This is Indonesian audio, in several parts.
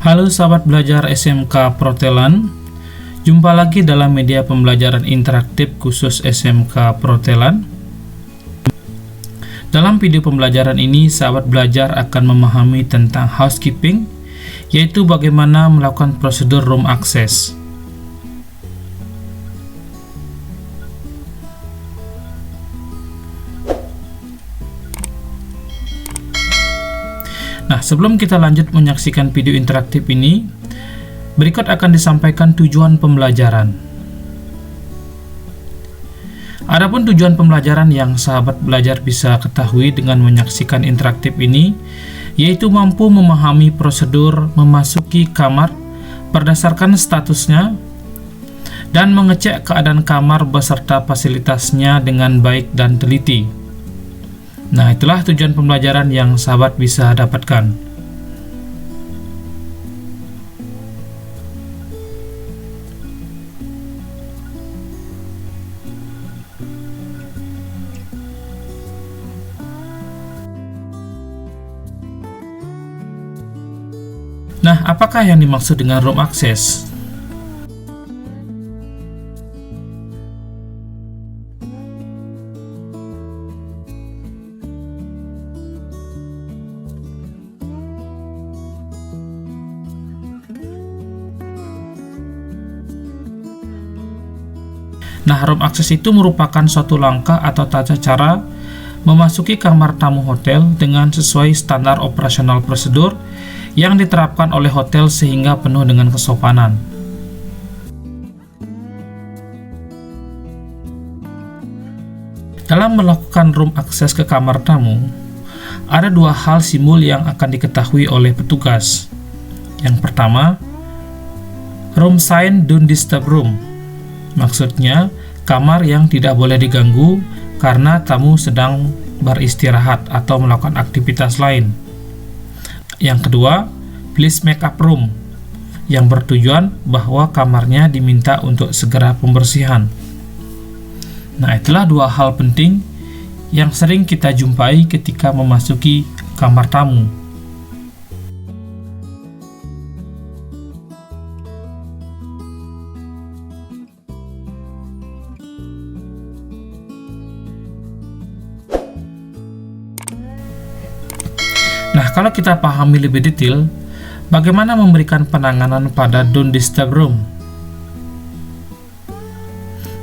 Halo sahabat belajar SMK Protelan, jumpa lagi dalam media pembelajaran interaktif khusus SMK Protelan. Dalam video pembelajaran ini, sahabat belajar akan memahami tentang housekeeping, yaitu bagaimana melakukan prosedur room access. Nah, sebelum kita lanjut menyaksikan video interaktif ini, berikut akan disampaikan tujuan pembelajaran. Adapun tujuan pembelajaran yang sahabat belajar bisa ketahui dengan menyaksikan interaktif ini, yaitu mampu memahami prosedur memasuki kamar berdasarkan statusnya, dan mengecek keadaan kamar beserta fasilitasnya dengan baik dan teliti. Nah, itulah tujuan pembelajaran yang sahabat bisa dapatkan. Nah, apakah yang dimaksud dengan room access? Nah, room access itu merupakan suatu langkah atau tata cara memasuki kamar tamu hotel dengan sesuai standar operasional prosedur yang diterapkan oleh hotel sehingga penuh dengan kesopanan. Dalam melakukan room access ke kamar tamu, ada dua hal simbol yang akan diketahui oleh petugas. Yang pertama, room sign don't disturb room. Maksudnya, kamar yang tidak boleh diganggu karena tamu sedang beristirahat atau melakukan aktivitas lain. Yang kedua, please make up room, yang bertujuan bahwa kamarnya diminta untuk segera pembersihan. Nah, itulah dua hal penting yang sering kita jumpai ketika memasuki kamar tamu. Nah, kalau kita pahami lebih detail, bagaimana memberikan penanganan pada don't disturb room?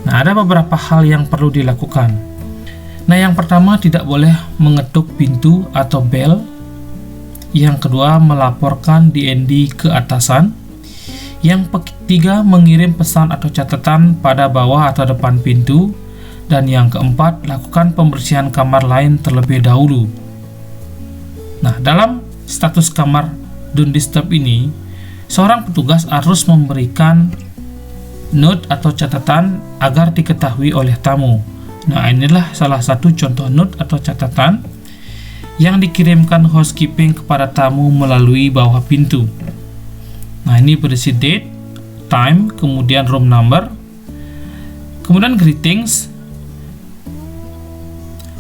Nah, ada beberapa hal yang perlu dilakukan. Nah, yang pertama, tidak boleh mengetuk pintu atau bel. Yang kedua, melaporkan DND ke atasan. Yang ketiga, mengirim pesan atau catatan pada bawah atau depan pintu. Dan yang keempat, lakukan pembersihan kamar lain terlebih dahulu. Nah, dalam status kamar don't disturb ini, seorang petugas harus memberikan note atau catatan agar diketahui oleh tamu. Nah, inilah salah satu contoh note atau catatan yang dikirimkan housekeeping kepada tamu melalui bawah pintu. Nah, ini berisi date, time, kemudian room number, kemudian greetings,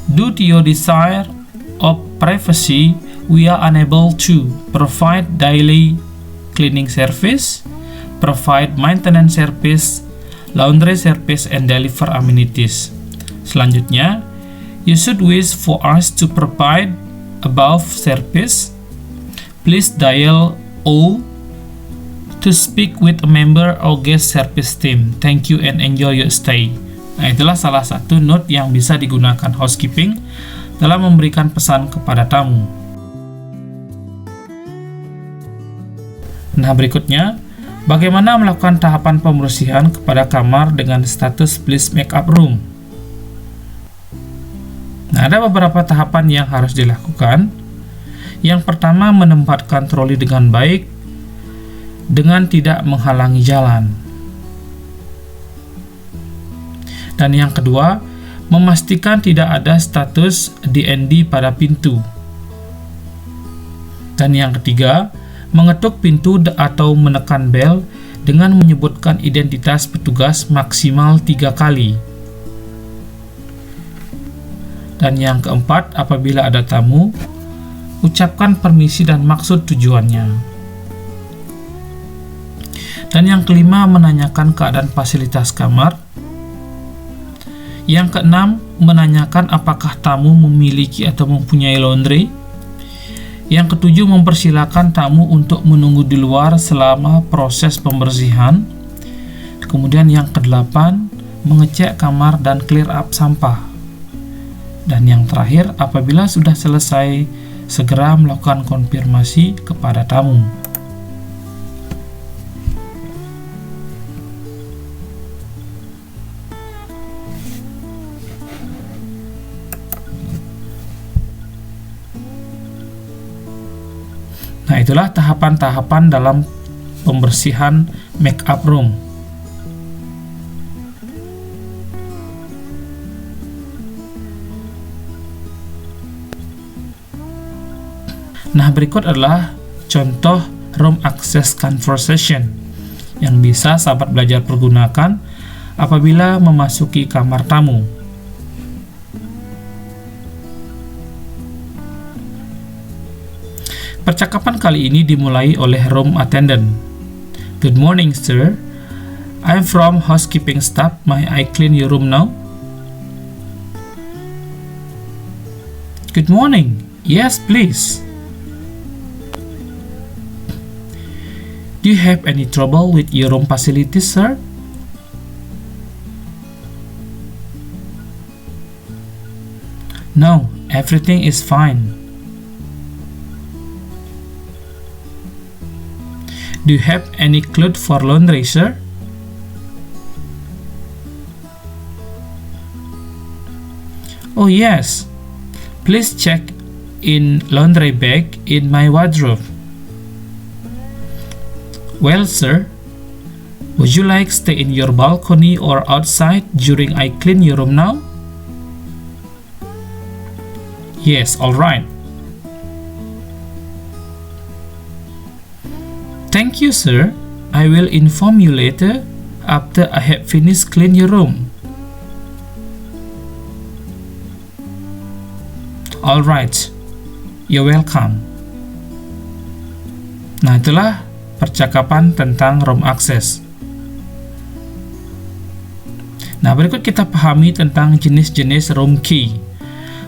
due to your desire of privacy, we are unable to provide daily cleaning service, provide maintenance service, laundry service, and deliver amenities. Selanjutnya, you should wish for us to provide above service. Please dial 0 to speak with a member or guest service team. Thank you and enjoy your stay. Nah, itulah salah satu note yang bisa digunakan housekeeping dalam memberikan pesan kepada tamu. Nah, berikutnya, bagaimana melakukan tahapan pembersihan kepada kamar dengan status please make up room? Nah, ada beberapa tahapan yang harus dilakukan. Yang pertama, menempatkan troli dengan baik dengan tidak menghalangi jalan. Dan yang kedua, memastikan tidak ada status DND pada pintu. Dan yang ketiga, mengetuk pintu atau menekan bel dengan menyebutkan identitas petugas maksimal 3 kali. Dan yang keempat, apabila ada tamu, ucapkan permisi dan maksud tujuannya. Dan yang kelima, menanyakan keadaan fasilitas kamar. Yang keenam, menanyakan apakah tamu memiliki atau mempunyai laundry. Yang ketujuh, mempersilakan tamu untuk menunggu di luar selama proses pembersihan. Kemudian yang kedelapan, mengecek kamar dan clear up sampah. Dan yang terakhir, apabila sudah selesai, segera melakukan konfirmasi kepada tamu. Nah, itulah tahapan-tahapan dalam pembersihan make-up room. Nah, berikut adalah contoh room access conversation yang bisa sahabat belajar pergunakan apabila memasuki kamar tamu. Percakapan kali ini dimulai oleh room attendant. Good morning, sir. I'm from housekeeping staff. May I clean your room now? Good morning. Yes, please. Do you have any trouble with your room facilities, sir? No, everything is fine. Do you have any clothes for laundry, sir? Oh yes. Please check in laundry bag in my wardrobe. Well, sir, would you like stay in your balcony or outside during I clean your room now? Yes, all right. Thank you, sir. I will inform you later after I have finished clean your room. All right. You're welcome. Nah, itulah percakapan tentang room access. Nah, berikut kita pahami tentang jenis-jenis room key.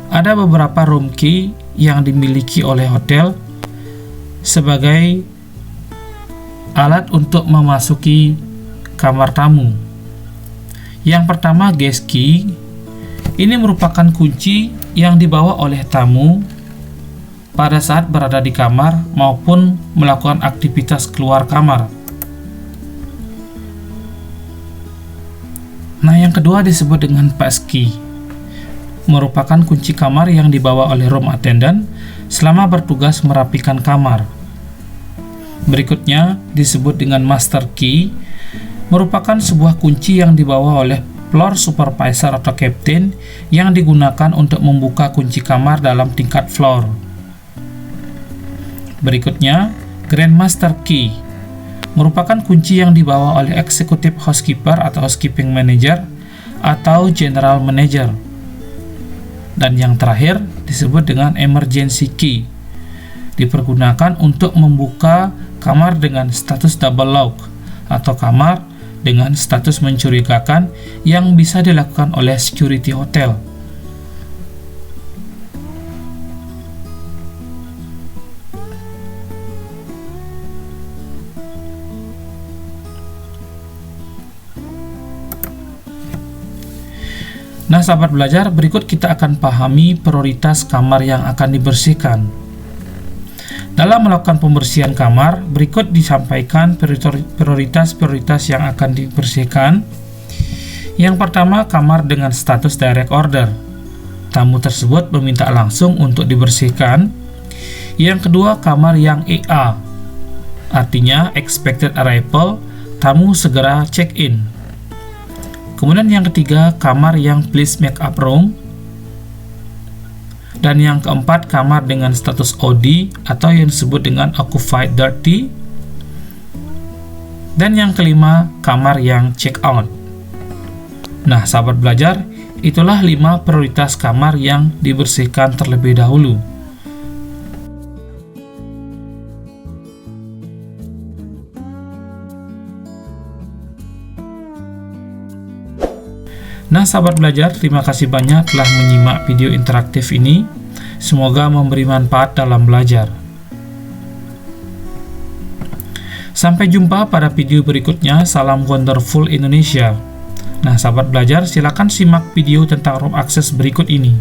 Ada beberapa room key yang dimiliki oleh hotel sebagai alat untuk memasuki kamar tamu. Yang pertama, guest key. Ini merupakan kunci yang dibawa oleh tamu pada saat berada di kamar maupun melakukan aktivitas keluar kamar. Nah, yang kedua disebut dengan pass key. Merupakan kunci kamar yang dibawa oleh room attendant selama bertugas merapikan kamar. Berikutnya disebut dengan master key, merupakan sebuah kunci yang dibawa oleh floor supervisor atau captain yang digunakan untuk membuka kunci kamar dalam tingkat floor. Berikutnya, grand master key, merupakan kunci yang dibawa oleh executive housekeeper atau housekeeping manager atau general manager. Dan yang terakhir disebut dengan emergency key, dipergunakan untuk membuka kamar dengan status double lock atau kamar dengan status mencurigakan yang bisa dilakukan oleh security hotel. Nah, sahabat belajar, berikut kita akan pahami prioritas kamar yang akan dibersihkan. Dalam melakukan pembersihan kamar, berikut disampaikan prioritas-prioritas yang akan dibersihkan. Yang pertama, kamar dengan status direct order. Tamu tersebut meminta langsung untuk dibersihkan. Yang kedua, kamar yang EA, artinya expected arrival, tamu segera check-in. Kemudian yang ketiga, kamar yang please make up room. Dan yang keempat, kamar dengan status OD atau yang disebut dengan occupied dirty. Dan yang kelima, kamar yang check out. Nah, sahabat belajar, itulah 5 prioritas kamar yang dibersihkan terlebih dahulu. Nah, sahabat belajar, terima kasih banyak telah menyimak video interaktif ini. Semoga memberi manfaat dalam belajar. Sampai jumpa pada video berikutnya. Salam Wonderful Indonesia. Nah, sahabat belajar, silakan simak video tentang room akses berikut ini.